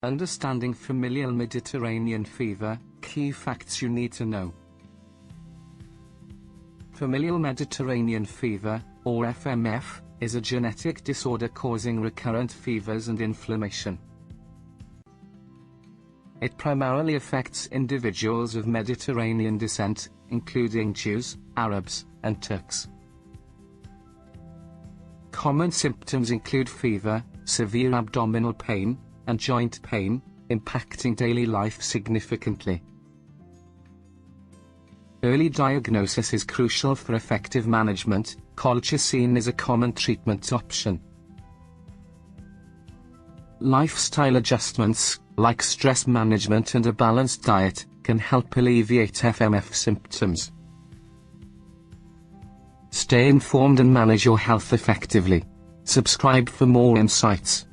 Understanding familial Mediterranean fever, key facts you need to know. Familial Mediterranean fever, or FMF, is a genetic disorder causing recurrent fevers and inflammation. It primarily affects individuals of Mediterranean descent, including Jews, Arabs, and Turks. Common symptoms include fever, severe abdominal pain, and joint pain, impacting daily life significantly. Early diagnosis is crucial for effective management. Colchicine is a common treatment option. Lifestyle adjustments, like stress management and a balanced diet, can help alleviate FMF symptoms. Stay informed and manage your health effectively. Subscribe for more insights.